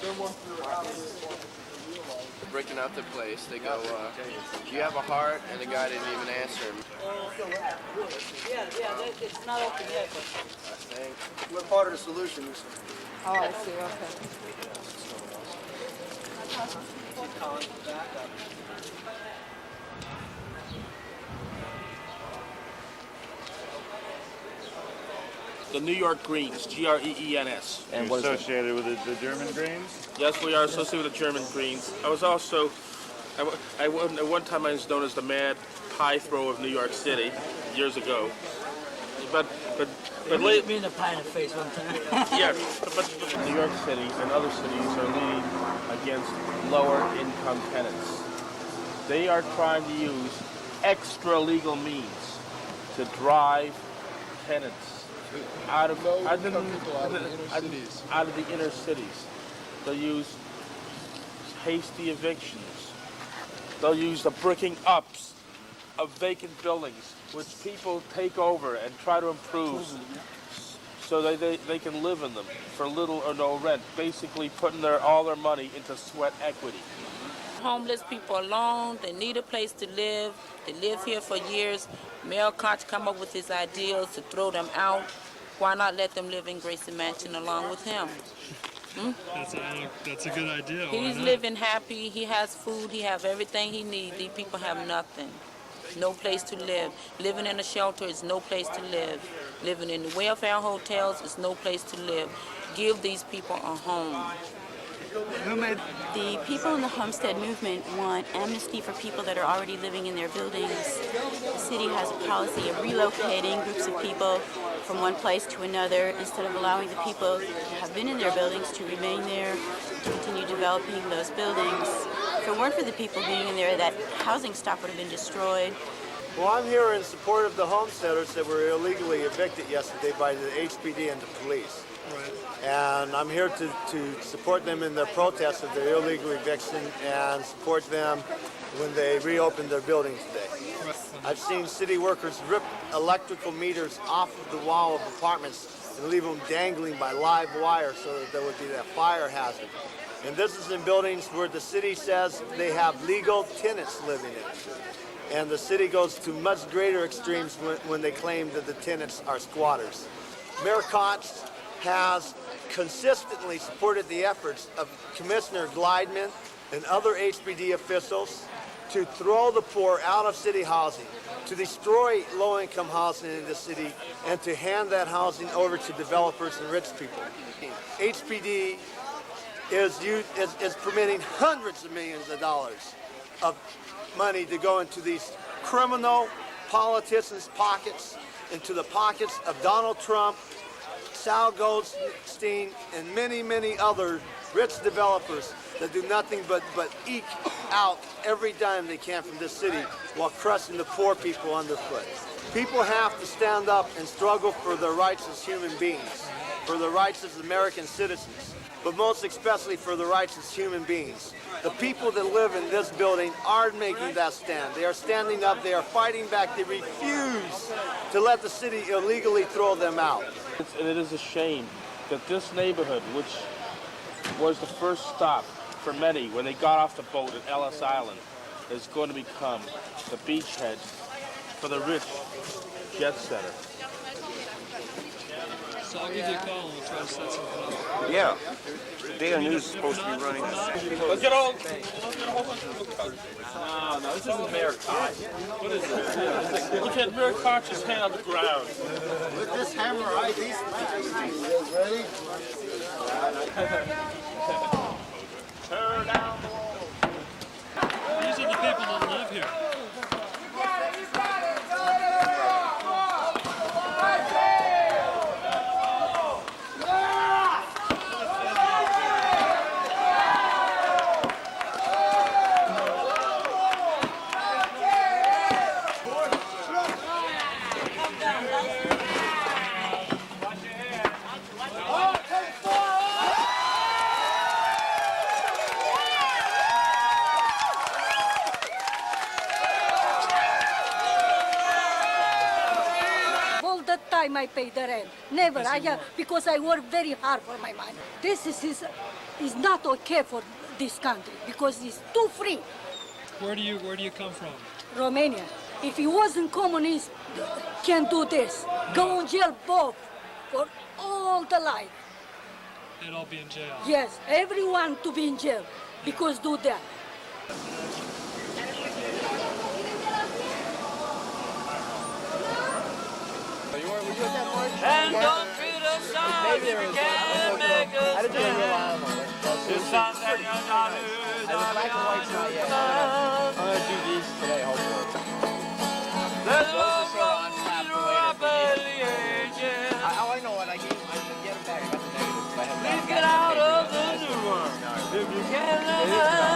They're breaking out their place. They go, do you have a heart? And the guy didn't even answer him. It's not open yet. But... I think. We're part of the solution. Oh, I see, okay. The New York Greens, Greens. And what associated with the German Greens? Yes, we are associated with the German Greens. I was also, at one time I was known as the Mad Pie Thrower of New York City, years ago. But late. Me in the pie in the face one time. Yeah, but New York City and other cities are leaning against lower income tenants. They are trying to use extra legal means to drive tenants out of the inner cities. They'll use hasty evictions. They'll use the bricking ups of vacant buildings, which people take over and try to improve so they can live in them for little or no rent, basically putting all their money into sweat equity. Homeless people alone, they need a place to live. They live here for years. Mayor Koch come up with his ideals to throw them out. Why not let them live in Grayson Mansion along with him? That's a good idea. He's living happy. He has food. He has everything he needs. These people have nothing. No place to live. Living in a shelter is no place to live. Living in the welfare hotels is no place to live. Give these people a home. The people in the Homestead movement want amnesty for people that are already living in their buildings. The city has a policy of relocating groups of people from one place to another instead of allowing the people who have been in their buildings to remain there, to continue developing those buildings. If it weren't for the people being in there, that housing stock would have been destroyed. Well, I'm here in support of the homesteaders that were illegally evicted yesterday by the HPD and the police. Right. And I'm here to support them in their protest of their illegal eviction and support them when they reopen their buildings today. I've seen city workers rip electrical meters off of the wall of apartments and leave them dangling by live wire so that there would be a fire hazard. And this is in buildings where the city says they have legal tenants living in it. And the city goes to much greater extremes when they claim that the tenants are squatters. Mayor Koch has consistently supported the efforts of Commissioner Glideman and other HPD officials to throw the poor out of city housing, to destroy low-income housing in the city, and to hand that housing over to developers and rich people. HPD is permitting hundreds of millions of dollars of money to go into these criminal politicians' pockets, into the pockets of Donald Trump, Sal Goldstein, and many, many other rich developers that do nothing but eke out every dime they can from this city while crushing the poor people underfoot. People have to stand up and struggle for their rights as human beings, for their rights as American citizens, but most especially for the rights as human beings. The people that live in this building are making that stand. They are standing up, they are fighting back, they refuse to let the city illegally throw them out. And it is a shame that this neighborhood, which was the first stop for many when they got off the boat at Ellis Island, is going to become the beachhead for the rich jet setter. So I'll give you a call and we'll try to set something up. Yeah. Daily News is supposed to be running. Let's get all. No, this isn't Mayor Koch. What is this? Look at Mayor Koch's hand on the ground. With this hammer, I these ready? Tear down the wall. These are the people that live here. time I pay the rent. Never. Because I work very hard for my money. This is not okay for this country because it's too free. Where do you come from? Romania. If he wasn't communist, can't do this. Go in jail both for all the life. They'd all be in jail. Yes, everyone to be in jail because do that. And don't treat us sorry, you can't make us stand. The sun that you're not black and white's not yet. I'm going to do these today, hopefully. There's Those are sort of no untapped room later. for the ages. I know what I can get them back. I got the negatives. I have Please get out of the new one. If you can't live